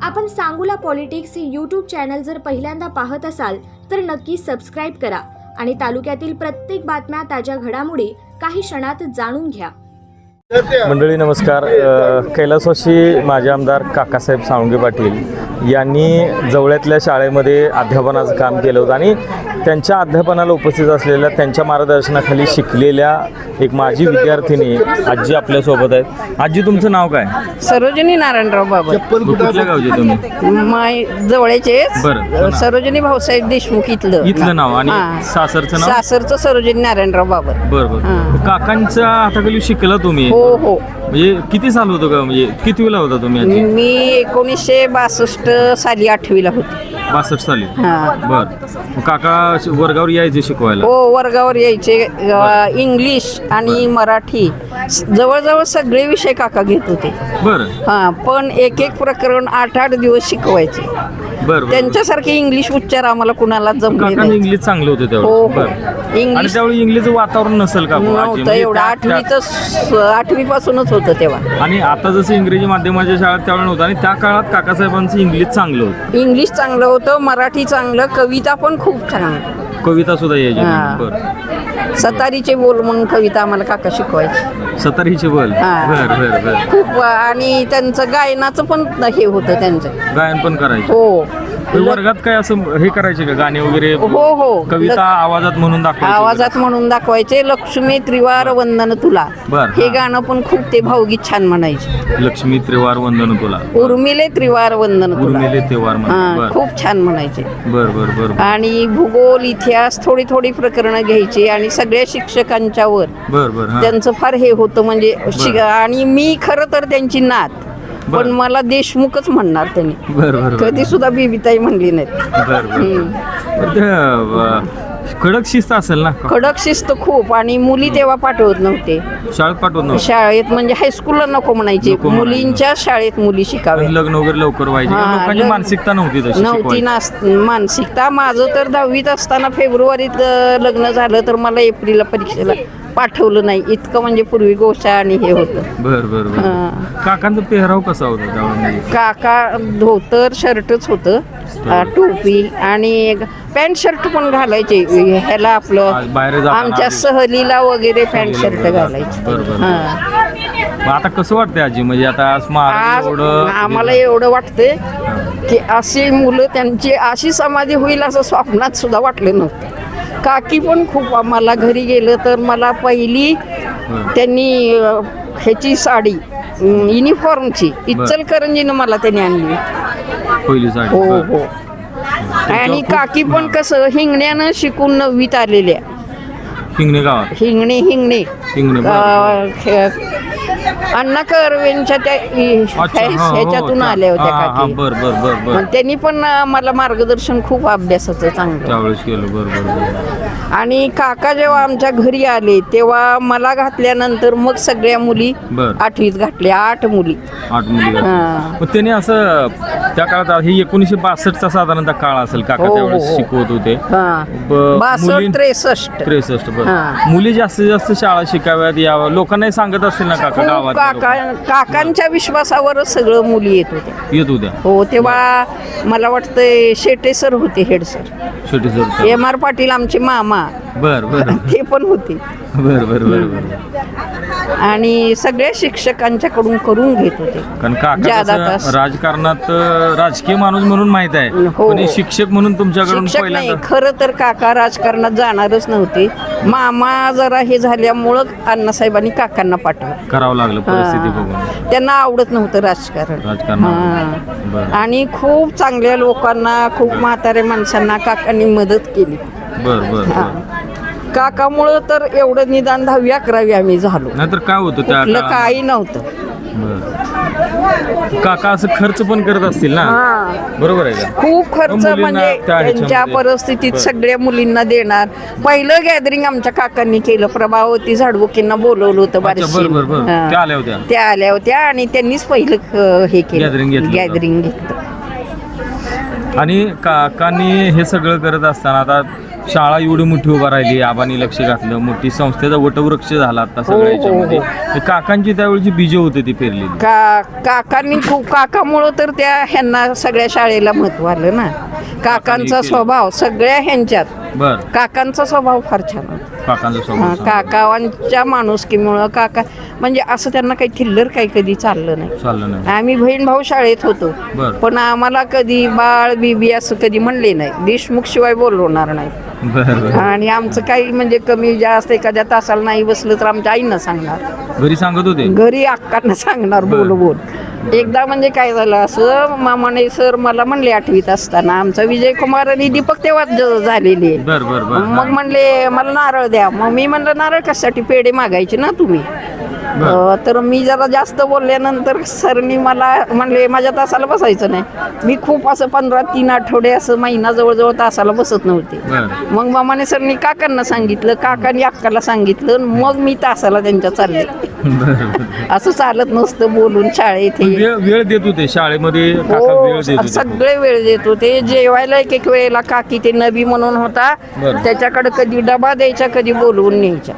आपण सांगोला पॉलिटिक्स हे YouTube channel जर पहिल्यांदा पाहत असाल तर नक्की सबस्क्राईब करा आणि तालुक्यातील प्रत्येक बातम्या ताज्या घडामोडी काही क्षणात जाणून घ्या. मंडळी नमस्कार. कैलासवासी माजी आमदार काकासाहेब साळुंखे पाटील यांनी जवळ्यातल्या शाळेमध्ये अध्यापनाचं काम केलं होतं आणि त्यांच्या अध्यापनाला उपस्थित असलेल्या त्यांच्या मार्गदर्शनाखाली शिकलेल्या एक माजी विद्यार्थिनी आजी आपल्यासोबत आहेत. आजी तुमचं नाव काय? सरोजिनी नारायणराव बाबा. कुठल्या गावचे तुम्ही? माय जवळचे बरं. सरोजिनी भाऊसाहेब देशमुख इथलं नाव आणि हां. सासरचं नाव? सासरचं सरोजिनी नारायणराव बाबा. बरोबर. काकांच्या हाताखाली शिकला तुम्ही? हो हो. म्हणजे किती साल होतं का? म्हणजे कितवीला होता तुम्ही आजी? मी 1962 साली 8वीला होते. 62 साली. हां. बर. काका वर्गावर यायचे शिकवायला? हो, वर्गावर यायचे. इंग्लिश आणि मराठी जवळजवळ सगळे विषय काका घेत होते. बरं. हां, पण एक एक प्रकरण 8-8 दिवस शिकवायचे. बरं. त्यांच्यासारखे इंग्लिश उच्चार आम्हाला कुणाला जमले काकांचं नाही. इंग्लिश चांगलं होतं हो तेव्हा? हो. बरं. आणि इंग्लिश त्यावेळी इंग्लिशचं वातावरण नसेल का? नव्हतं एवढं. 8वी पासूनच होतं तेव्हा. आणि आता जसं इंग्रजी माध्यमाच्या शाळेत त्यावेळी नव्हतं आणि त्या काळात काकासाहेबांचं इंग्लिश चांगलं होतं. इंग्लिश चांगलं होतं, मराठी चांगलं, कविता पण खूप छान. कविता सुद्धा यायची. हां. बरं. सतारीचे बोल म्हणून कविता आम्हाला काका शिकवायचे. सतारीचे बोल. हां. बरं बरं बरं. खूप. आणि त्यांचं गायनाचं पण हे होतं त्यांचं. गायन पण करायचे? हो. वर्गात काय असं हे करायचे का? गाणे वगैरे? हो हो. कविता आवाजात म्हणून दाखवायचे? आवाजात म्हणून दाखवायचे. लक्ष्मी त्रिवार वंदन तुला, बरं. हे गाणं पण खूप ते भावगीत छान म्हणायचे. लक्ष्मी त्रिवार वंदन तुला, उर्मिले त्रिवार वंदन तुला, उर्मिले त्रिवार हां, म्हणून. खूप छान म्हणायचे. बर बर बर. आणि भूगोल, इतिहास थोडी थोडी प्रकरणं घ्यायची आणि सगळ्या शिक्षकांच्यावर बर बर. हां. त्यांचं फार हे होतं. म्हणजे आणि मी खरं तर त्यांची नात, पण मला देशमुखच म्हणणार त्यांनी. बर बर. कधी सुद्धा बीबीताई म्हणली नाहीत. बर बर. कडक शिस्त असेल ना? कडक शिस्त खूप. आणि मुली तेव्हा पाठवत नव्हते शाळेत पाठवत नव्हतं? शाळेत. म्हणजे हायस्कूलला नको म्हणायचे. नको म्हणायचे. मुलींच्या शाळेत मुली शिकावे. लग्न वगैरे लवकर व्हायचे. हां, लोकांची लग्न- मानसिकता नव्हती तशी नव्हती शिकवायची. मानसिकता. माझं तर 10वीत असताना फेब्रुवारीत लग्न झालं, तर मला एप्रिलला परीक्षेला पाठवलं नाही. इतकं म्हणजे पूर्वी गोष्ट आणि हे होतं. बर बर बर. हां. काकांचा पेहराव कसा होता त्यावेळी? काका धोतर शर्टच होतं, टोपी आणि पॅन्ट शर्ट पण घालायचे. ह्याला आपलं बाहेर जाताना आमच्या सहलीला वगैरे पॅन्ट शर्ट घालायचे. बरोबर. हां. मग आता कसं वाटतंय आजी? म्हणजे आता आज एवढं आम्हाला एवढं वाटतंय की अशी मुलं, त्यांची अशी समाधी होईल असं स्वप्नात सुद्धा वाटलं नव्हतं. काकी पण खूप. आम्हाला घरी गेलं तर मला पहिली त्यांनी ह्याची साडी युनिफॉर्मची इचलकरंजीनं मला त्यांनी आणली. पहिली साडी? हो बरं. हो. आणि काकी पण कसं हिंगण्यानं शिकून 9वीत आलेल्या. हिंगणे गावात? हिंगणे हिंगणे. अण्णा कर्वेंच्या त्या ह्याच्यातून आल्या होत्या काकी. बर बर बर बर. मग त्यांनी पण मला मार्गदर्शन खूप अभ्यासाचं चांगलं. त्यावेळेस केलं. बर बर बर. आणि काका जेव्हा आमच्या घरी आले तेव्हा मला घातल्यानंतर मग सगळ्या मुली बर. 8वीत घातल्या. 8 मुली. 8 मुली घातल्या. हां. मग त्याने असं त्या काळात हे 1962चा साधारणतः काळ असेल काका हो, त्यावेळेस हो. शिकवत होते. हां. ब- 62, मुली- 63. 63. बरं. हां. मुली जास्तीत जास्त शाळा शिकाव्यात यावं लोकांनाही सांगत असतील ना काका खूप गावात? काकांच्या विश्वासावरच सगळं मुली येत होत्या. येत होत्या? हो. तेव्हा मला वाटतं शेटे सर होते, हेड सर. छोटी सर? M.R. पाटील आमचे मामा बर बर ते पण होते. बर बर बर बर. आणि सगळ्या शिक्षकांच्याकडून करून घेत होते. कारण काका ज्यादा कसं तास. राजकारणात राजकीय माणूस म्हणून माहित आहे, हो. पण हे शिक्षक म्हणून तुमच्याकडून शिक्षक नाही, पहिल्यांदा खरं तर काका राजकारणात जाणारच नव्हते. मामा जरा हे झाल्यामुळं अण्णासाहेबांनी काकांना पाठवलं. करावं लागलं परिस्थिती बघून. हां. त्यांना आवडत नव्हतं राजकारण. राजकारणात. बरं. हां. आणि खूप चांगल्या लोकांना, खूप म्हाताऱ्या माणसांना काकांनी मदत केली. बर बर हां. बर. काकामुळं तर एवढं निदान 10वी 11वी आम्ही झालो. नाहीतर काय होतं त्या कुठलं काळात? काही नव्हतं. बरं. काका असं खर्च पण करत असतील ना? हां. बरोबर आहे का? खूप खर्च. मुलींना म्हणजे त्या त्यांच्या ह्याच्यामध्ये- परिस्थितीत बरं. सगळ्या मुलींना देणार. पहिलं गॅदरिंग आमच्या काकांनी केलं. प्रभावती झाडबुकींना बोलवलं होतं अच्छा, बारशी. बरं बरं बरं. हां. त्या आल्या होत्या? त्या आल्या होत्या आणि त्यांनीच पहिलं हे केलं, Gathering घेतलं होतं. गॅदरिंग घेतलं. आणि काकांनी हे सगळं करत असताना आता शाळा एवढी मोठी उभा राहिली, आबांनी लक्ष घातलं, मोठी संस्थेचा वटवृक्ष झाला आता सगळ्या याच्यामध्ये. ते काकांची त्यावेळची बीज होते ती पेरलेली. काकांनी खूप काकामुळं तर त्या ह्यांना सगळ्या शाळेला महत्व आलं ना. काकांचा स्वभाव सगळ्या ह्यांच्यात, बर, काकांचा स्वभाव फार छान होता. काकांचा स्वभाव काकांच्या माणुसकीमुळं काका म्हणजे असं त्यांना काही थिल्लर काही कधी चाललं नाही. चाललं नाही. आम्ही बहीण भाऊ शाळेत होतो, बर. पण आम्हाला कधी बाळ बीबी असं कधी म्हणले नाही. देशमुख शिवाय बोलवणार नाही. बर. आणि आमचं काही म्हणजे कमी जास्त एखाद्या तासाला नाही बसलं तर आमच्या आईनं सांगणार, घरी सांगत होते. घरी अक्कांना सांगणार बोल बोल. एकदा म्हणजे काय झालं असं, मामाने सर मला म्हणले 8वीत असताना, आमचा विजय कुमार आणि दीपक तेव्हाच झालेले. बर बर बर. मग म्हणले मला नारळ द्या. मग मी म्हणलं नारळ कशासाठी, पेढे मागायचे ना तुम्ही. तर मी जरा जास्त बोलल्यानंतर सरनी मला म्हणले माझ्या तासाला बसायचं नाही. मी खूप असं 15-3 आठवडे असं महिना जवळजवळ तासाला बसत नव्हते. मग मामाने सरनी काकांना सांगितलं, काकांनी अक्काला सांगितलं, मग मी तासाला त्यांच्या चालले. असं चालत नसतं बोलून शाळेत. वेळ देत होते शाळेमध्ये. सगळे वेळ देत होते. जेवायला एक वेळेला काकी ते नबी म्हणून होता, त्याच्याकडे कधी डबा द्यायचा, कधी बोलवून न्यायच्या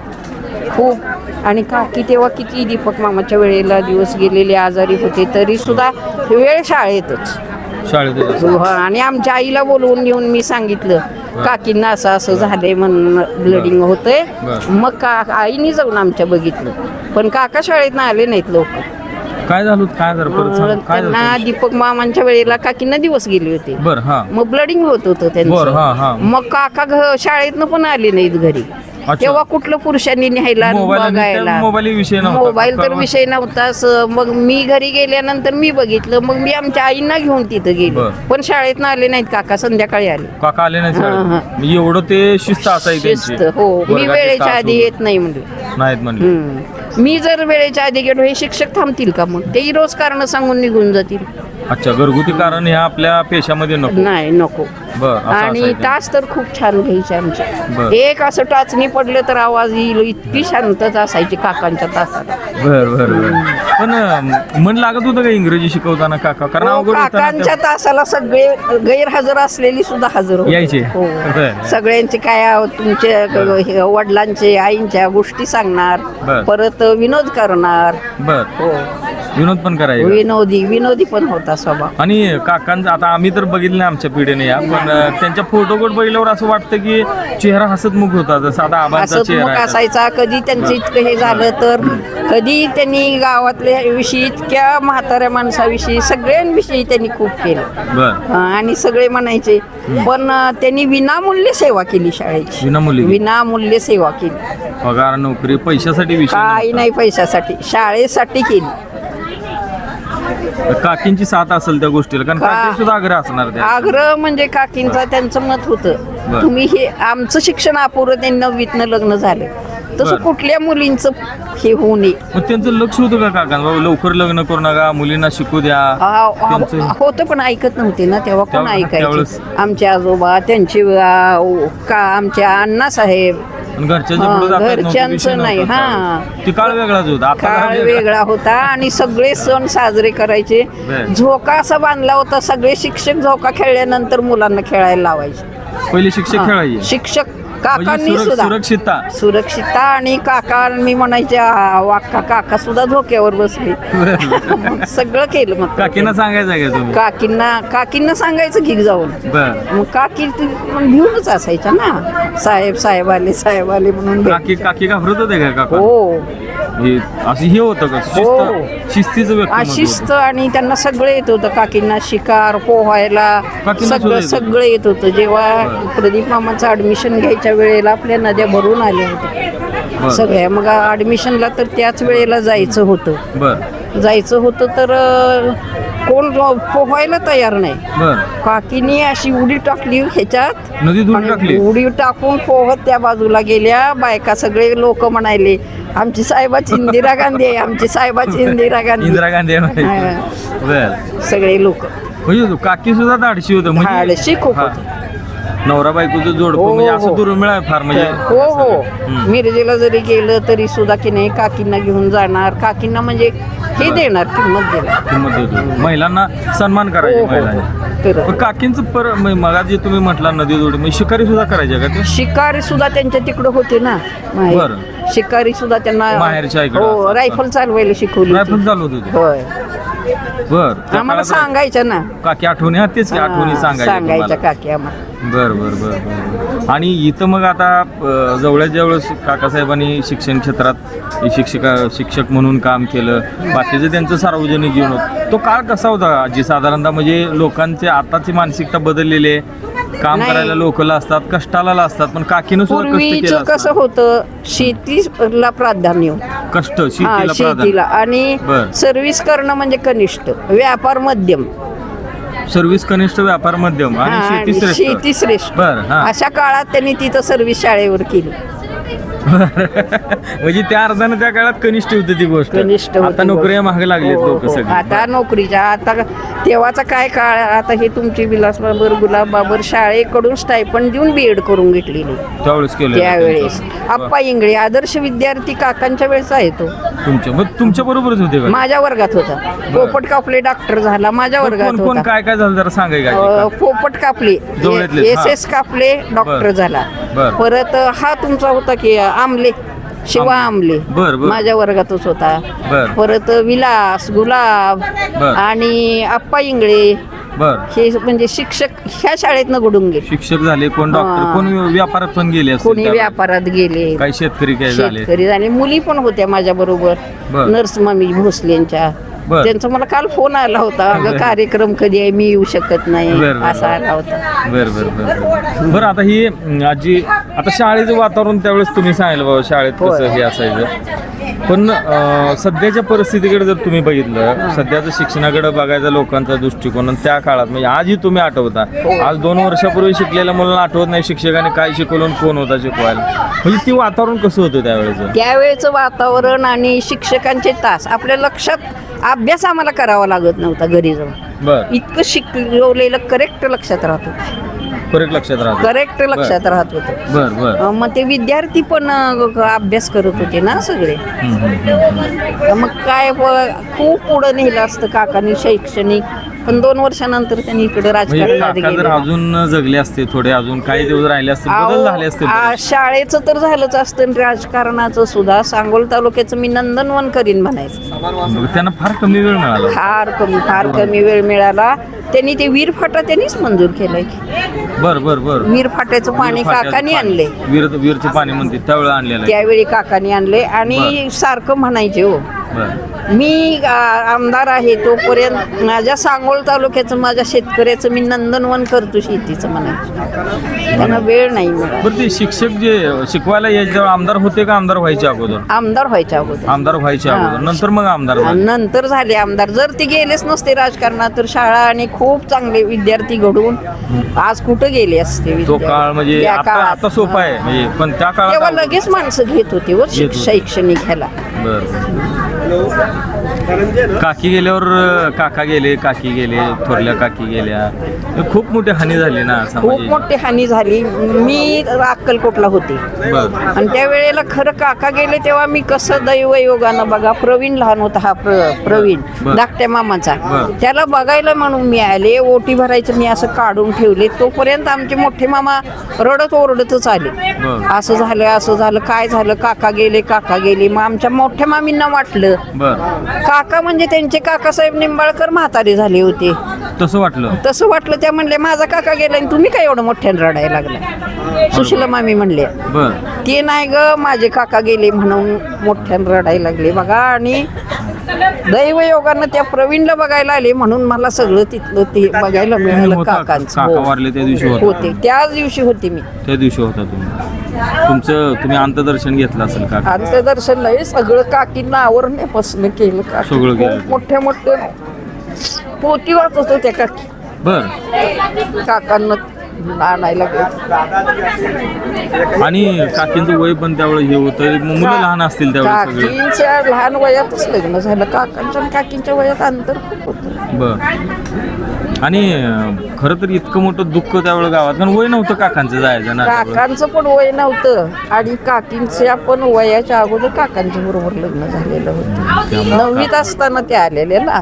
खूप. आणि काकी तेव्हा किती दीपक मामाच्या वेळेला दिवस गेलेले, आजारी होते, तरी सुद्धा वेळ शाळेतच. आणि आमच्या आईला बोलवून घेऊन मी सांगितलं काकींना असं असं झालंय म्हणून, ब्लडिंग होतंय. मग आईने जाऊन आमच्या बघितलं, पण काका शाळेत ना आले नाहीत लोक. काय झालं त्यांना दीपक मामांच्या वेळेला काकींना दिवस गेले होते. मग ब्लडिंग होत होतं त्यांचं. मग काका शाळेतनं पण आले नाहीत घरी. तेव्हा कुठलं पुरुषांनी न्यायला बघायला, मोबाईल तर विषय नव्हताच. मग मी घरी गेल्यानंतर मी बघितलं, मग मी आमच्या आईंना घेऊन तिथं गेले, पण शाळेत आले नाहीत काका. संध्याकाळी आले. काका आले नाही. एवढं ते शिस्त असायची. हो, मी वेळेच्या आधी येत नाही म्हणले. मी जर वेळेच्या आधी गेलो, हे शिक्षक थांबतील का? मग तेही रोज कारण सांगून निघून जातील. अच्छा, घरगुती कारण ह्या आपल्या पेशामध्ये नको. नाही, नको. आणि तास तर खूप छान घ्यायचे आमचे. एक असं टाचणी पडलं तर आवाज येईल, इतकी शांतता असायची काकांच्या तासाला. पण मन लागत होतं का इंग्रजी शिकवताना काका? कारण काकांच्या तासाला सगळे गैरहजर असलेली सुद्धा हजर यायचे. सगळ्यांचे काय तुमचे वडिलांचे आईंच्या गोष्टी सांगणार, परत विनोद करणार. विनोद पण करायचे. विनोदी पण होता स्वभाव. आणि काकांचा आता आम्ही तर बघितलं नाही आमच्या पिढीने या, पण त्यांच्या फोटोकडे बघितल्यावर असं वाटतं की चेहरा हसतमुख होता, जसं आता आबांचा चेहरा असायचा. कधी त्यांचं इतकं हे झालं तर कधी त्यांनी गावातल्या विषयी, इतक्या म्हाताऱ्या माणसाविषयी, सगळ्यांविषयी त्यांनी खूप केलं. आणि सगळे म्हणायचे, पण त्यांनी विनामूल्य सेवा केली शाळेची. विनामूल्य सेवा केली. पगार, नोकरी, पैशासाठी काही नाही, पैशासाठी, शाळेसाठी केली. काकींची साथ असेल त्या गोष्टीला, कारण काकी सुद्धा आग्रह असणार. आग्रह म्हणजे काकींचा त्यांचं मत होतं, तुम्ही हे आमचं शिक्षण अपुरं, त्यांनी 9वीतनं लग्न झालं, तसं कुठल्या मुलींचं हे होऊ नये. मग त्यांचं लक्ष होतं का काकांना, लवकर लग्न करू नका, मुलींना शिकू द्या? होतं, पण ऐकत नव्हते ना तेव्हा. कोण ऐकायचे? आमचे आजोबा, त्यांचे आमच्या अण्णासाहेब. घरच्यांचं नाही. काळ वेगळाच होता. काळ वेगळा होता. आणि सगळे सण साजरे करायचे. झोका असा बांधला होता, सगळे शिक्षक झोका खेळल्यानंतर मुलांना खेळायला लावायचे. पहिले शिक्षक खेळायचे. शिक्षक काकांनी सुद्धा सुरक्षितता. आणि काका मी म्हणायचे वाक्का, काका सुद्धा झोक्यावर बसले. सगळं केलं. मग काकींना सांगायचं, काकींना सांगायचं की जाऊन. मग काकी घेऊनच असायच्या ना, साहेब आले म्हणून. काकी घाबरत होते का काका? हो, असं हे होतं का? शिस्तीचं शिस्त. आणि त्यांना सगळं येत होतं. काकींना शिकार, पोहायला, सगळं येत होतं. जेव्हा प्रदीप मामाचं ऍडमिशन घ्यायच्या वेळेला आपल्या नद्या भरून आल्या होत्या सगळ्या. मग ऍडमिशनला तर त्याच वेळेला जायचं होतं. तर कोण पोहायला तयार नाही. काकीने अशी उडी टाकली ह्याच्यात, उडी टाकून पोहत त्या बाजूला गेल्या. बायका सगळे लोक म्हणायले, आमची साहेबाची इंदिरा गांधी आहे, आमची साहेबाची इंदिरा गांधी. सगळे लोक. काकी सुद्धा धाडशी होतं. धाडशी खूप होतं. नवरा बायकोचं जोडपं म्हणजे असं दुर्मिळ आहे फार. म्हणजे हो, मिरजेला जरी गेलं तरी सुद्धा की नाही, काकींना घेऊन जाणार. काकींना म्हणजे हे देणार, किंमत देणार. महिलांना सन्मान करायचा. तर मग काकींचं मगा जे तुम्ही म्हटला नदी जोडी मग शिकारी सुद्धा करायच्या का ते? शिकारी सुद्धा त्यांच्या तिकडं होते ना बरं. माहेर. शिकारी सुद्धा त्यांना माहेरच्या इकडं हो असं- रायफल चालवायला शिकवली होती. रायफल चालवत होते होय बर त्या आम्हाला काळात सांगायचं ना काकी आठवणी हा तेच की आठवणी सांगायच्या सांगायच्या तुम्हाला. काकी आम्हाला. बर बर बर बर. आणि इथं मग आता जवळच्या वेळेस काकासाहेबांनी शिक्षण क्षेत्रात शिक्षक म्हणून काम केलं, बाकीचं त्यांचं सार्वजनिक जीवन होतं. तो काळ कसा होता आजी साधारणतः? म्हणजे लोकांची आताची मानसिकता बदललेली आहे, काम नाही. करायला लोकला असतात, कष्टाला असतात, पण काकीनं सुद्धा कष्ट पूर्वीच केलं कसं असतं. होतं शेतीला प्राधान्य होतं. कष्ट हा, शेतीला शेतीला प्राधान्य. आणि बर. सर्व्हिस करणं म्हणजे कनिष्ठ, व्यापार मध्यम, सर्व्हिस कनिष्ठ, व्यापार मध्यम आणि हा, शेती श्रेष्ठ. शेती श्रेष्ठ. बर हा. अशा काळात त्यांनी तिथं सर्व्हिस शाळेवर केली. म्हणजे त्या अर्थानं त्या काळात कनिष्ठ होती ती गोष्ट. कनिष्ठ होती आता नोकऱ्या मागे लागलेत हो, लोक हो. सगळे. आता नोकरीच्या आता तेव्हाचा काय काळ, आता हे तुमची विलासबाबर गुलाबबाबर शाळेकडून स्टायपंड देऊन बीएड करून घेतलेली त्यावेळेस केलं त्यावेळेस. आप्पा इंगळे आदर्श विद्यार्थी काकांच्या वेळेस आहे तो. तुमच्या बरोबरच होते का? माझ्या वर्गात होता. पोपट कापले डॉक्टर झाला माझ्या वर्गात कोण कोण होता. काय काय झालं जरा सांगाय का? पोपट कापले, जवळतलेच, हा. एस कापले डॉक्टर बर. झाला. बर. परत हा तुमचा होता की आमले, शिवा आमले बर, बर. माझ्या वर्गातच होता. बर. परत विलास गुलाब बर. आणि आप्पा इंगळे बर. हे म्हणजे शिक्षक ह्या शाळेतनं घडून गेले. शिक्षक झाले, कोण डॉक्टर, हा. कोण व्यापारात पण गेले असतील कोणी त्यावेळी. व्यापारात गेले, काही शेतकरी काय झाले. शेतकरी झाले, मुली पण होत्या माझ्या बरोबर. बर. नर्स मम्मी भोसलेंच्या, बर. त्यांचा मला काल फोन आला होता, अगं कार्यक्रम कधी आहे मी येऊ शकत नाही बर, बर, असा आला होता. बर बर बर. बरं आता ही आजी, आता शाळेचं वातावरण त्यावेळेस तुम्ही सांगितलं बाबा शाळेत होय. कसं हे असायचं, पण सध्याच्या परिस्थितीकडे जर तुम्ही बघितलं, सध्याचं शिक्षणाकडे बघायचा लोकांचा दृष्टिकोन आणि त्या काळात म्हणजे आजही तुम्ही आठवता, आज 2 वर्षापूर्वी शिकलेल्या मुलांना आठवत नाही शिक्षकाने काय शिकवलं आणि कोण होता शिकवायला. म्हणजे ती वातावरण कसं होतं त्यावेळेचं? त्यावेळेचं वातावरण आणि शिक्षकांचे तास आपल्या लक्षात, अभ्यास आम्हाला करावा लागत नव्हता घरी जाऊन. बर. इतकं शिकवलेलं करेक्ट लक्षात राहत होतं. करेक्ट लक्षात राहतं. करेक्ट लक्षात राहत होतं. बर बर. मग ते विद्यार्थी पण अभ्यास करत होते ना सगळे. मग काय खूप पुढं नेलं असतं काकांनी शैक्षणिक, पण 2 वर्षानंतर त्यांनी इकडे म्हणजे राजकारणात काका जर गेले. अजून जगले असते, थोडे अजून काही दिवस राहिले असते, बदल झाले असते. शाळेचं तर झालंच असतं आणि राजकारणाचं सुद्धा. सांगोल तालुक्याचं मी नंदनवन करीन म्हणायचं. मग त्यांना फार कमी वेळ मिळाला. फार कमी वेळ मिळाला. त्यांनी ते वीर फाटा त्यांनीच मंजूर केलंय. बर बर बर. वीर फाट्याचं पाणी काकानी आणले. वीरचं पाणी म्हणते त्यावेळेला आणलेलं आहे. त्यावेळी काकानी आणले आणि सारखं म्हणायचे हो, बर. मी आमदार आहे तोपर्यंत माझ्या सांगोल तालुक्याचं, माझ्या शेतकऱ्याचं मी नंदनवन करतो शेतीचं म्हणायचं. त्यांना वेळ नाही मिळाला. बरं, ते शिक्षक जे शिकवायला यायच्यावर आमदार होते का आमदार व्हायच्या अगोदर? आमदार व्हायच्या अगोदर. आमदार व्हायच्या हा. अगोदर, नंतर मग आमदार झाले. नंतर झाले आमदार. जर ते गेलेच नसते राजकारणात तर शाळा आणि खूप चांगले विद्यार्थी घडवून आज कुठं गेले असते तो विद्यार्थी. काळ म्हणजे त्या आता काळात. आता सोपा आहे म्हणजे, पण त्या तेव्हा काळात लगेच माणसं घेत होते व घेत होते. शैक्षणिक ह्याला. काकी गेल्यावर काका गेले, काकी गेले, थोरल्या काकी गेल्या, खूप मोठी हानी झाली ना खूप मोठी हानी झाली. मी अक्कलकोटला होते बर आणि त्या वेळेला खरं काका गेले तेव्हा मी कसं दैवयोगानं बघा, प्रवीण लहान होता हा प्रवीण बर. धाकट्या मामाचा, बर. त्याला बघायला म्हणून मी आले. ओटी भरायचं मी असं काढून ठेवले. तोपर्यंत आमचे मोठे मामा रडत ओरडतच आले. बर. असं झालं काय झालं, काका गेले. मग आमच्या मोठ्या मामींना वाटलं बर. काका म्हणजे त्यांचे काकासाहेब निंबाळकर म्हातारे झाले होते. तसं वाटलं. त्या म्हणले माझा काका गेला आणि तुम्ही काय एवढं मोठ्यानं रडायला लागला. सुशीला मामी म्हणले बर. ते नाही ग, माझे काका गेले म्हणून मोठ्यानं रडायला लागले बघा. आणि दैवयोगानं त्या प्रवीणला बघायला आले म्हणून मला सगळं तिथलं ते बघायला मिळालं. होता? काकांचं काका वारले त्या दिवशी होते. त्याच दिवशी होते मी. त्या दिवशी होता तुम्ही अंतदर्शन घेतलं असेल का? अंत्यदर्शन नाही, सगळं काकींना आवरण्यापासून केलं. काकी सगळं केलं. खूप मोठ्या पोती वाचत होत्या काकी. बर. काकांना आणायला लागले. आणि काकींचं वय पण त्यावेळेस हे होतं, मुलं लहान असतील त्यावेळेस सगळे. काकींच्या लहान वयातच लग्न झालं. काकांच्या आणि काकींच्या वयात अंतर खूप होतं. बर. आणि खरं तर इतकं मोठं दुःख त्यावेळेस गावात, कारण वय नव्हतं काकांचं जायचं ना. काकांचं पण वय नव्हतं आणि काकींच्या पण वयाच्या अगोदर काकांच्या बरोबर लग्न झालेलं होतं. 9वीत असताना ते आलेले ना.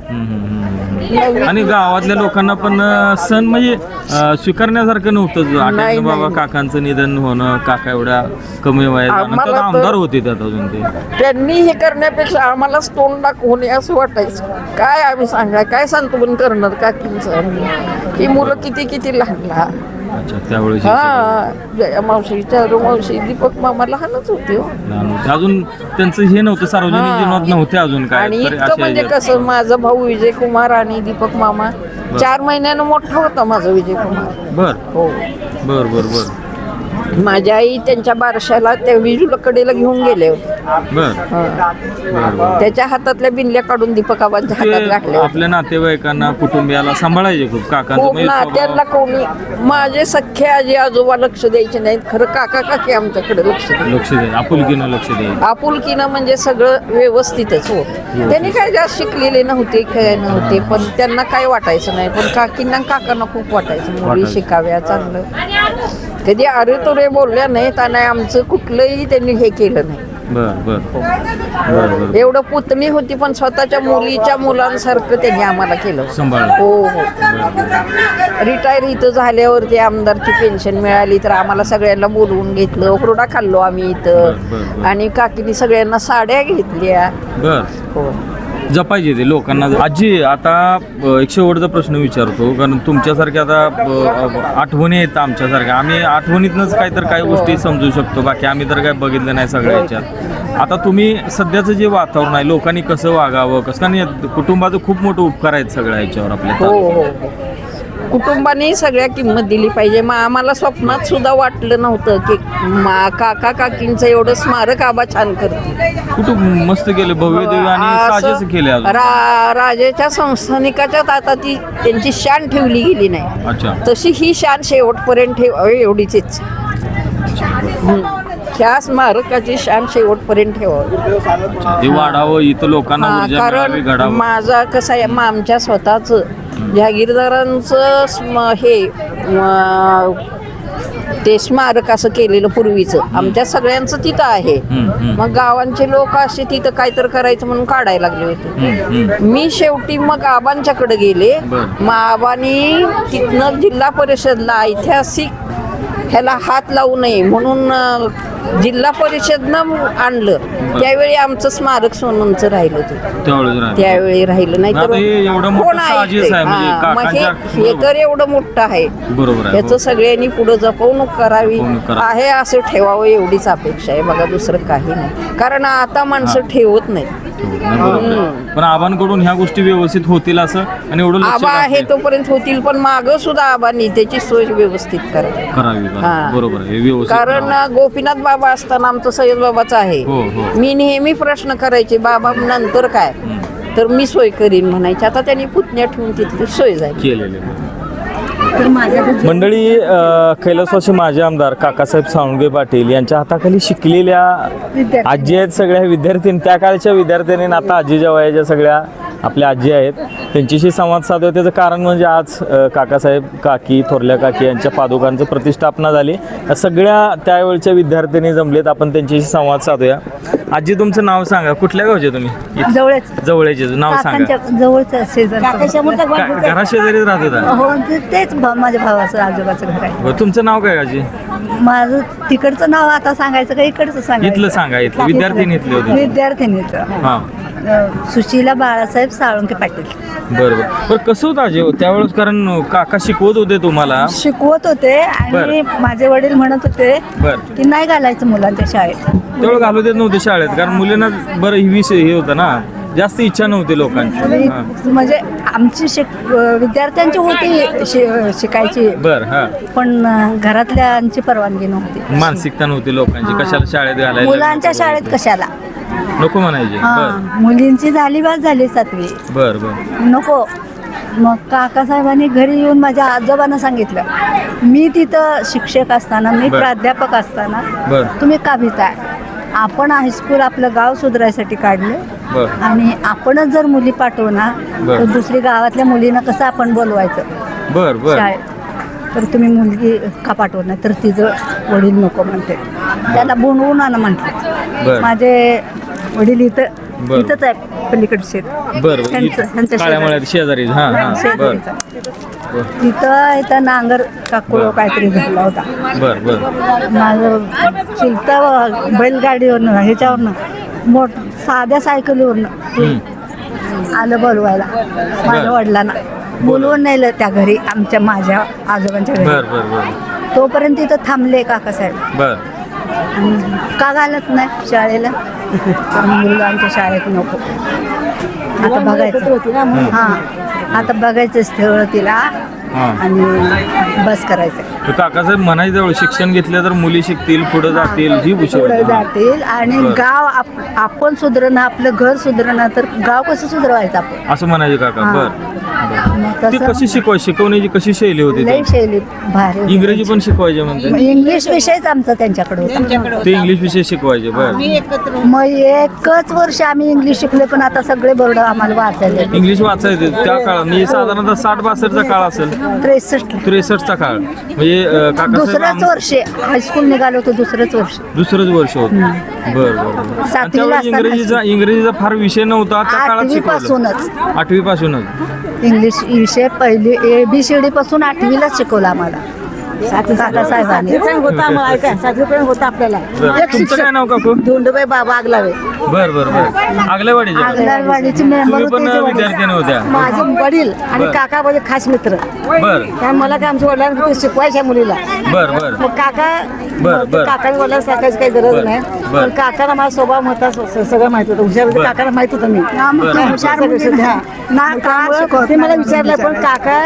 आणि गावातल्या लोकांना पण सण म्हणजे स्वीकारण्यासारखं नव्हतं. नाही, आठवलं बाबा नाही. काकांचं निधन होणं, काका एवढ्या कमी वयात आम्हाला तर- आमदार होते त्यात अजून ते. त्यांनी हे करण्यापेक्षा आम्हालाच तोंड दाखवून असं वाटायचं. काय आम्ही सांगा, काय सांत्वन करणार काकींचं आम्ही? ही मुलं किती किती लहान लहान. अच्छा, त्यावेळेस हा, जया मावशी, चारू मावशी, दीपक मामा लहानच होते हो. अजून त्यांचं हे नव्हतं, सार्वजनिक हा. जीवनात नव्हते अजून काय. आणि तर इतकं अशा म्हणजे ह्याच्यात. कसं, माझा भाऊ विजय कुमार आणि दीपक मामा 4 महिन्यानं मोठा होता माझा विजय कुमार. बर हो, बर बर बर माझी आई त्यांच्या बारशाला त्या विजूला कडेला घेऊन गेले होते. बर हा. बर बर. त्याच्या हातातल्या बिंदल्या काढून दीपकाबांच्या हातात ते घातले होते. आपल्या नातेवाईकांना, कुटुंबियाला सांभाळायचे खूप. काकांचं खूप म्हणजे नात्यांना स्वभाव- कोणी, माझे सख्खे आजी आजोबा लक्ष द्यायचे नाहीत, खरं काका काकी आमच्याकडे लक्ष द्यायचे. लक्ष द्यायचं, आपुलकीनं लक्ष द्यायचं. आपुलकीनं म्हणजे सगळं व्यवस्थितच होत. त्यांनी काय जास्त शिकलेले नव्हते, काय नव्हते, पण त्यांना काय वाटायचं नाही. पण काकींना काकांना खूप वाटायचं मुली वाटायचं. शिकाव्या चांगलं. कधी अरे तुरे बोलल्या नाहीत आणि आमचं कुठलंही त्यांनी हे केलं नाही. बर बर बर बर एवढं पुतणी होती पण स्वतःच्या मुलीच्या मुलांसारखं त्यांनी आम्हाला केलं. सांभाळलं. हो हो. रिटायर इथं झाल्यावरती आमदारची पेन्शन मिळाली तर आम्हाला सगळ्यांना बोलवून घेतलं, हुरडा खाल्लो आम्ही बर, बर, इथं. बर. आणि काकीने सगळ्यांना साड्या घेतल्या. बर. हो. जपायचे ते लोकांना. आजी, आता एक शेवटचा प्रश्न विचारतो, कारण तुमच्यासारख्या आता आठवणी आहेत आमच्यासारख्या. आम्ही आठवणीतनंच काही गोष्टी समजू शकतो, बाकी आम्ही तर काय बघितलं नाही सगळ्या ह्याच्यात. आता तुम्ही सध्याचं जे वातावरण आहे, लोकांनी कसं वागावं, कसं, कारण कुटुंबाचं खूप मोठं उपकार आहेत सगळ्या ह्याच्यावर आपल्या. हो हो हो. कुटुंबाने सगळ्या किंमत दिली पाहिजे. मग आम्हाला स्वप्नात सुद्धा वाटलं नव्हतं की काका काकींचं एवढं स्मारक आबा छान करतील. कुटुंब मस्त केले, भव्य दिव्य आणि असं साजेस केले अजून. राजाच्या संस्थानिकाच्या आता ती त्यांची शान ठेवली गेली नाही. अच्छा. तशी ही शान शेवटपर्यंत ठेवावी एवढीच इच्छा. ह्या स्मारकाची शान शेवटपर्यंत ठेवावी. ते वाढावं, इथं लोकांना हा, ऊर्जा मिळावी, कारण घडावं. माझा कसं आहे, आमच्या स्वतःचं जहागीरदारांचं ते स्मारक असं केलेलं पूर्वीचं आमच्या सगळ्यांचं तिथं आहे. मग गावांचे लोक असे तिथं काहीतरी करायचं म्हणून काढायला लागले होते. मी शेवटी मग आबांच्याकडे गेले. मग आबांनी तिथनं जिल्हा परिषदला ऐतिहासिक ह्याला हात लावू नये म्हणून जिल्हा परिषदनं आणलं. त्यावेळी आमचं स्मारक सोनंचं राहिलं ते. त्यावेळी राहिलं नाही तर आता हे एवढं मोठं कोण साजेस आहे म्हणजे हा, मग काकांच्या- हे तर एवढं मोठं आहे. बरोबर आहे. याचं सगळ्यांनी पुढे जपवणूक करावी जपवणूक करावी. आहे असं ठेवावं एवढीच अपेक्षा आहे बघा, दुसरं काही नाही. कारण आता माणसं ठेवत नाही. पण आबांकडून ह्या गोष्टी व्यवस्थित होतील असं, आणि एवढं लक्ष आबा आहे घातलंय. तोपर्यंत होतील, पण मागं सुद्धा आबांनी त्याची सोय व्यवस्थित करावी. करावी. हा. बरोबर आहे, व्यवस्थित कारण करावं. गोपीनाथ बाबा असताना आमचं सय्यद बाबाचं आहे. हो, हो. मी नेहमी प्रश्न करायचे, बाबा नंतर काय, तर मी सोय करीन म्हणायचे. आता त्यांनी पुतण्या ठेवून तिथली सोय झाली. केलेले. मंडळी, कैलासवासी माजी आमदार काकासाहेब साळुंखे पाटील यांच्या हाताखाली शिकलेल्या आजी आहेत सगळ्या विद्यार्थ्यांनी, त्या काळच्या विद्यार्थ्यांनी. आता आजीच्या वयाच्या सगळ्या आपल्या आजी आहेत, त्यांच्याशी संवाद साधूया. त्याचं कारण म्हणजे आज काकासाहेब काकी, थोरल्या काकी यांच्या पादुकांचं प्रतिष्ठापना झाली. या सगळ्या त्यावेळच्या विद्यार्थ्यांनी जमलेत, आपण त्यांच्याशी संवाद साधूया. आजी, तुमचं नाव सांगा, कुठल्या गावचे तुम्ही? जवळचे नाव सांगा. जवळचं घरा शेजारीच राहत होता? हो, तेच माझ्या भावाचं आजोबाचं घर आहे. हो, तुमचं नाव काय आजी? माझं तिकडचं नाव आता सांगायचं का इकडचं सांगायचं? इथलं सांगा. इथलं विद्यार्थी इथले होते. विद्यार्थिनीचं हां, सुशीला बाळासाहेब साळुंखे पाटील. बरं. कसं होतं आजी त्यावेळेस, कारण काका शिकवत होते तुम्हाला? शिकवत होते आणि बरं. माझे वडील म्हणत होते बरं. की नाही घालायचं मुलांच्या शाळेत. तेवढं घालू देत नव्हते शाळेत, कारण मुलींना बरं ही विषय हे होतं ना, जास्त इच्छा नव्हती लोकांची. हां. म्हणजे आमची विद्यार्थ्यांची होती शिकायची, बरं. हां. पण घरातल्यांची परवानगी नव्हती. मानसिकता नव्हती लोकांची, कशाला शाळेत घालायला, मुलांच्या शाळेत कशाला, नको म्हणायचे. हा, बरं मुलींची झाली बात झाली 7वी, बरं बरं. नको. मग काकासाहेबांनी घरी येऊन माझ्या आजोबांना सांगितलं, मी तिथं शिक्षक असताना, मी बरं. प्राध्यापक असताना बरं तुम्ही का भीताय? आपण हायस्कूल आपलं गाव सुधारायसाठी काढलं बरं आणि आपणच जर मुली पाठवणार तर बरं. दुसरी गावातल्या मुलींना कसं आपण बोलवायचं बरं बरं. शाळेत? तर तुम्ही मुलगी का पाठवत नाही? तर तिचं वडील नको म्हणते, त्याला बोलवून आणा म्हटलं. बरं. माझे वडील इथं बरं. इथंच आहे पलीकडे शेत बर ह्यांच्या काळ्या मळ्यात शेजारी हा हा बर तिथं नांगर काकुळ काहीतरी झाला होता. बर बर माझं चुलता बैलगाडीवरनं ह्याच्यावरनं साध्या सायकलीवरनं आलं बोलवायला माझ्या वडिलांना बोलवून नेलं त्या घरी आमच्या माझ्या आजोबांच्या घरी. बर बर बर तोपर्यंत तिथं थांबले काकासाहेब. बर का घालत नाही शाळेला तर मुलगा आमच्या शाळेत नको आता बघायचं हा आता बघायचं स्थळ तिला हा आणि बस करायचं तर काकासाहेब म्हणायचं जवळ शिक्षण घेतलं तर मुली शिकतील पुढे जातील ही पुढे विषय जातील आणि बरं. गाव आपण सुधरणं आपलं घर सुधरणं तर गाव कसं सुधरवायचं आपण असं म्हणायचे काका हा. बर मग ती तसं कशी शिकवण्याची कशी शैली होती लई ती? शैली भारी होती. इंग्रजी पण शिकवायचे म्हणते इंग्लिश विषयच आमचा त्यांच्याकडे होता. ते इंग्लिश विषय शिकवायचे बर मग एकच वर्ष आम्ही इंग्लिश शिकले पण आता सगळे बोर्ड आम्हाला वाचायला इंग्लिश वाचायचे त्या काळात म्हणजे साधारणतः 60-62चा काळ असेल 63 63चा काळ म्हणजे काकासाहेब दुसरंच वर्ष हायस्कूल निघालो होतो दुसरंच वर्ष दुसरंच वर्ष होतं बर बर आणि सातवीला त्यावेळेस असताना इंग्रजीचा फार विषय नव्हता त्या काळात 8वी पासूनच. 8वी पासूनच इंग्लिश विषय पहिली ABCD पासून 8वीलाच शिकवलं आम्हाला काकासाहेबांनी. होता आपल्याला बरं. तुमचं काय नाव काकू धोंडूबाई बाबा आगलावे बर बर बर आगलेवाडीचे अंगणवाडीचे मेंबर तुम्ही पण विद्यार्थी नव्हत्या माझे वडील आणि बरं. काका माझे खास मित्र बर त्या मला काय आमच्या वडिलांना ते शिकवायच्या मुलीला बर बर मग काका बरं, बरं. काकाने वडिलांना सांगायची काही गरज बरं, नाही बरं. पण काकाला माझा स्वभाव होता सगळं माहित होतं हुशार होते बरं. काकाला माहित होतं मी बरं. हुशार मुली ना. ना का शिकवत ते मला नाही. विचारलं पण काका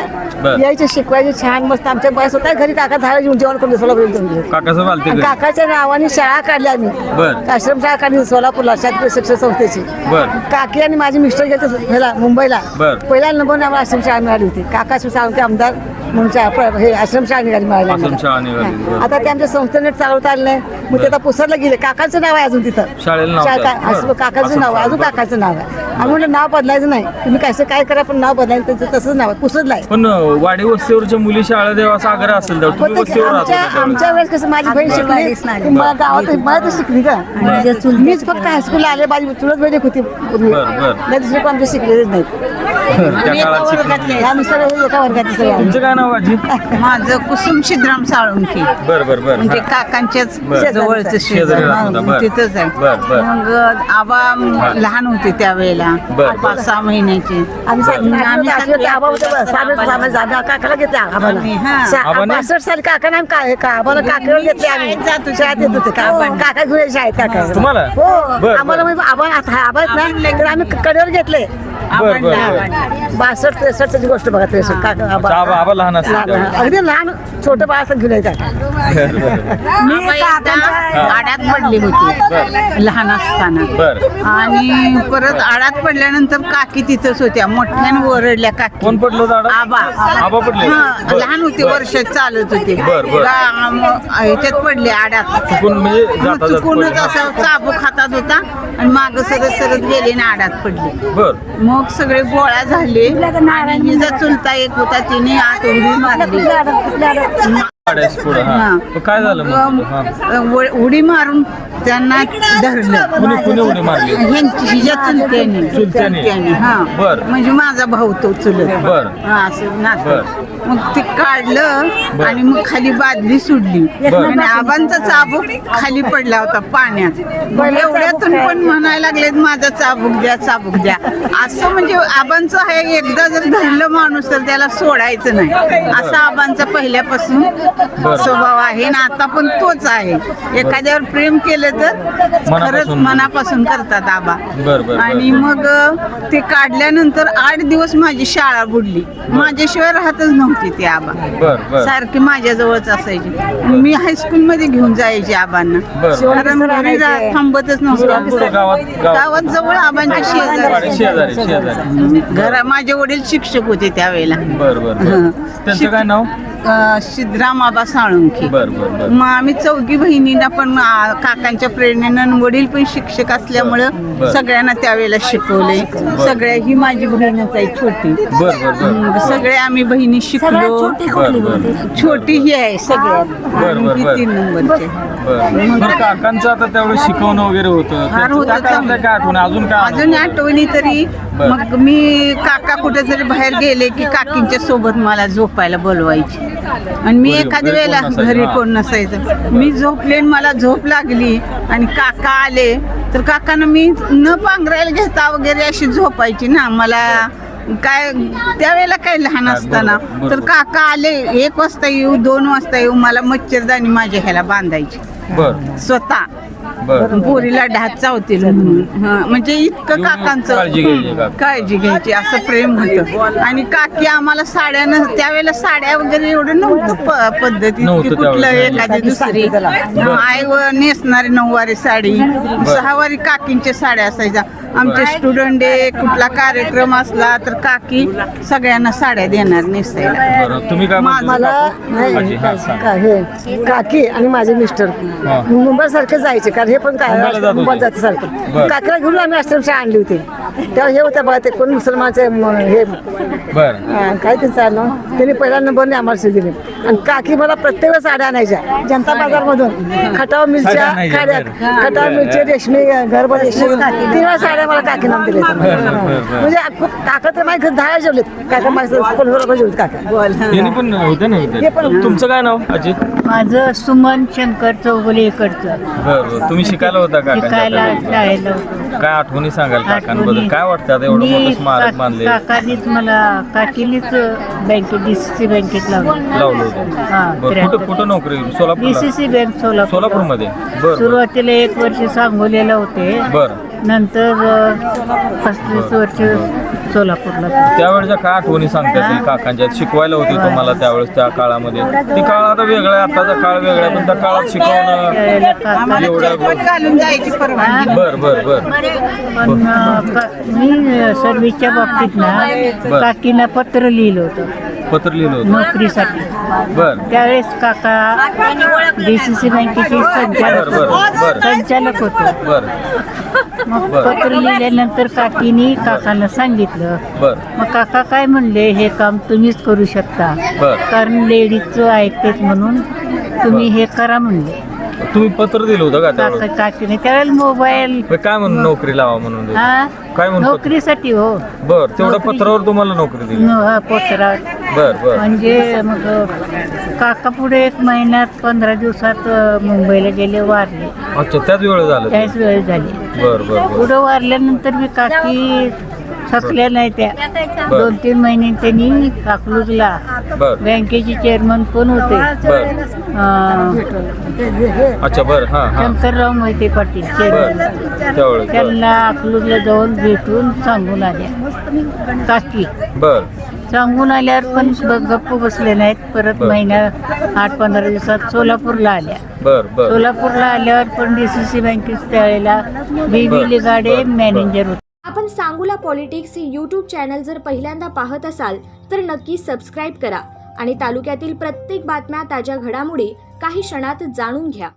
बरं. यायचे शिकवायचे छान मस्त आमच्या बस होता घरी काका दहा येऊन जेवण करून सोलापूर काकासाहेब आलते घरी. काकाच्या नावाने शाळा काढली आम्ही बरं. आश्रमशाळा काढली सोलापूरला शासकीय शिक्षण संस्थेची बर काकी आणि माझे मिस्टर गेले ह्याला मुंबईला बरं. पहिल्या नंबरने आम्हाला आश्रमशाळा मिळाली होती काका साळुंके आमदार म्हणून हे आश्रमशाळा निघाली मिळाली आश्रमशाळा आम्हाला. निघाली, बरं. हा. आता ते आमच्या संस्थेने चालवता आलं नाही मग ते आता पुसरला गेले काकाचं नाव आहे अजून तिथं शाळेला नाव शाळा- आहे. असं बरं. काकाचं नाव आहे अजून काकाचं नाव आहे आम्ही म्हटलं नाव बदलायचं नाही तुम्ही कसं काय करा पण नाव बदलायचं त्यांचं तसंच नाव आहे पुसरला आहे पण वाडी वस्तीवरच्या मुली शाळा देवाचा आग्रह असेल तर तुम्ही पण ते वस्तीवर राहत आमच्या होता आमच्या वेळेस कसं माझी बहीण वाडीच नाही. शिकली मला गावात मला तर शिकली का माझ्या चुलत्या मीच फक्त हायस्कूलला आले माझी चुलत बहीण एक होती पूर्वी बरं, बरं. नाही दुसरे कोण आमचे शिकलेलेच नाहीत त्या काळात शिकली. ह्या मिस्टर हे एका वर्गात सगळे आम्ही. तुमचं काय नाव आजी माझं कुसुम सिद्धराम साळुंखे बर बर बर म्हणजे काकांच्याच बरं. जवळचं शेजारी राहत होता, बरं. तिथंच आहे बरं, बरं. मग आबा लहान होते त्यावेळेला बरं. 5-6 महिन्याचे आम्ही आम्ही सगळे आबा होते बस. काकाला घेतले आबाला हा. आबाने? 62 साली काका नाही आबाला काकावर घेतले आम्ही शाळेत जात होते. शाळेत येत होते काका घेऊन शाळेत काका तुम्हाला? हो बरं, आम्हाला म्हणजे आबा आहेत ना तर आम्ही कडेवर घेतले बर बर बर 62-63 गोष्ट बघा 63 काका अच्छा, आबा लहान असतील लहान- त्यावेळी. अगदी लहान छोटं बाळ असं घेऊन येतात आबा एकदा आड्यात पडली होती लहान असताना बर आणि परत आडात पडल्यानंतर काकी तिथंच होत्या मोठ्यानं ओरडल्या काकी कोण पडलं होतं आडात? आबा पडले? हा, बरं. लहान होते बरं. वर्षात चालत होते बरं, बरं. ह्याच्यात पडले आडात चुकून म्हणजे जाता जाता चुकूनच पडले. असं चाबूक हातात होता आणि माग सरत सरत गेले ना आडात पडले बर मग सगळे गोळा झाले आणि हिचा चुलता एक होता तिने आत उडी मारली वाड्यास पुढं, हा. हा. मग काय झालं मग हा. उडी मारून त्यांना धरलं कुणी उडी मारली हिच्या चुलत्याने चुलत्याने? हा बर. म्हणजे माझा भाऊ तो चुलत बर. हा असं नातं बर. मग ते काढलं बर. आणि मग खाली बादली सोडली बर. आणि आबांचा चाबूक खाली पडला होता पाण्यात मग एवढ्यातून पण म्हणायला लागलेत माझा चाबूक द्या असं म्हणजे आबांचं आहे एकदा जर धरलं माणूस तर त्याला सोडायचं नाही असा आबांचा पहिल्यापासून स्वभाव आहे आणि आता पण तोच आहे एखाद्यावर प्रेम केलं तर खरंच मनापासून. मनापासून करतात आबा बर, बर. आणि मग ते काढल्यानंतर 8 दिवस माझी शाळा बुडली माझ्याशिवाय राहतच नव्हती ते आबा बर बर सारखे माझ्याजवळच असायचे मी हायस्कूल मध्ये घेऊन जायचे आबांना बरं. कारण घरी थांबतच पुढं नव्हतं गावात गावात जवळ आबांच्या वाडी शेजारी शेजारी घरा माझे वडील शिक्षक होते त्यावेळेला बर बर बर त्यांचं काय नाव सिद्धराम आबा साळुंखे. बर बर बर मग आम्ही चौघी बहिणींना पण काकांच्या प्रेरणेनं वडील पण शिक्षक असल्यामुळं सगळ्यांना त्यावेळेला शिकवले. सगळ्या ही माझी बहीणच आहे छोटी. बर बर बर सगळे आम्ही बहिणी शिकलो. छोटी ही आहे सगळ्यात आणि ही 3 नंबरची. बरं काकांचं आता त्यावेळेस शिकवणं वगैरे होतं फार होतं त्या काळातल्या काय आठवण अजून काय अजून आठवणी तरी मग मी काका कुठे जरी बाहेर गेले की काकींच्या सोबत मला झोपायला बोलवायची आणि मी एखाद्या वेळेला घरी कोण नसायचं. मी झोपले आणि मला झोप लागली आणि काका आले तर काकांना मी न पांघरायला घेता वगैरे अशी झोपायची ना. मला काय त्यावेळेला काय लहान असताना तर काका आले 1 वाजता येऊ 2 वाजता येऊ मला मच्छरदाणी माझ्या ह्याला बांधायची स्वतः. पोरीला ढात चावतील म्हणून. म्हणजे इतकं काकांचं काळजी घ्यायची असं प्रेम होतं. आणि काकी आम्हाला साड्यानं त्यावेळेला साड्या वगैरे एवढं नव्हतं पद्धती कुठलं एखादी दुसरी आई नेसणारी 9 वारी साडी 6 वारी काकींच्या साड्या असायच्या. आमचे स्टुडंट डे कुठला कार्यक्रम असला तर काकी सगळ्यांना साड्या देणार नेसायला. तुम्ही काय मला नाही हे काकी आणि माझे मिस्टर मुंबई सारखे जायचे कारण हे पण काय मुंबईत जाते सारखं. काकीला घेऊन आम्ही आश्रमशाळा आणली होती तेव्हा हे होत्या बघा ते कोण मुसलमानचे हे काय त्यांचं नाव त्यांनी पहिला नंबरने आम्हाला दिले. आणि काकी मला प्रत्येक वेळेस साड्या आणायच्या जनता बाजारमधून. खटाव मिरच्या खटाव मिरची रेशमी घरभर 3 वेळा साड्या मला काकी नाम दिले. म्हणजे काका तर माझ्या घर 10 जेवलेत काका माझ्या कोल्हापूर जेवलेत काका पण होते ना. तुमचं काय नाव अजित? माझं सुमन शंकर चौगुले इकडचं. बरं तुम्ही शिकायला होता शिकायला का? शाळेला होतो. काय आठवणी सांगाल काकांबद्दल? काय वाटतं आता एवढं मोठं स्मारक बांधले? काकानीच मला काकीनीच बँकेत DCC बँकेत लावलं होतं. कुठं नोकरी? DCC बँक सोलापूरमध्ये. बरं सुरुवातीला 1 वर्ष सांगोल्याला होते. बरं नंतर 35 वर्ष सोलापूरला. त्यावेळेच्या काय आठवणी सांगता येतील काकांच्या? शिकवायला होती तुम्हाला त्यावेळेस त्या काळामध्ये? ती काळ आता वेगळा आहे आताचा काळ वेगळा आहे पण त्या काळात शिकवणं एवढं घालून जायची परवानगी. बर बर बर पण मी सर्व्हिसच्या बाबतीत ना काकीला पत्र लिहिलं होतं पत्र लिहिलं होतं नोकरीसाठी. बर त्यावेळेस काका DCC बँकेचे संचालक होते. बर मग पत्र लिहिल्यानंतर काकीने काकांना सांगितलं. बर मग काका काय म्हणले हे काम तुम्हीच करू शकता कारण लेडीजचं ऐकतेच म्हणून तुम्ही हे करा म्हणले. तुम्ही पत्र दिलं होतं का त्यावेळेस? काकीने त्यावेळेला मोबाईल काय म्हणून नोकरी लावा म्हणून काय म्हणून? नोकरीसाठी हो. बर तेवढ्या पत्रावर तुम्हाला नोकरी दिली? पत्रावर. बर बर म्हणजे मग काका पुढे 1 महिन्यात 15 दिवसात मुंबईला गेले वारले. अच्छा त्याच वेळ झालं? त्याच वेळ झाली. बर बर पुढं वारल्यानंतर मी काकी थकल्या नाही त्या 2-3 महिने त्यांनी अकलूजला बँकेचे चेअरमन पण होते. अच्छा बर शंकरराव मोहिते पाटील चेअरमन. त्यांना अकलूजला जाऊन भेटून सांगून आल्या काकी. बर सांगून आल्यावर पण गप्प बसले नाहीत. परत महिन्या 8-15 दिवसात सोलापूरला आल्या. सोलापूरला आल्यावर पण DCC बँकेत त्यावेळेला BB लिगाडे मॅनेजर होते. आपण सांगूला पॉलिटिक्स ही यूट्यूब चॅनल जर पहिल्यांदा पाहत असाल तर नक्की सबस्क्राईब करा आणि तालुक्यातील प्रत्येक बातम्या ताज्या घडामोडी काही क्षणात जाणून घ्या.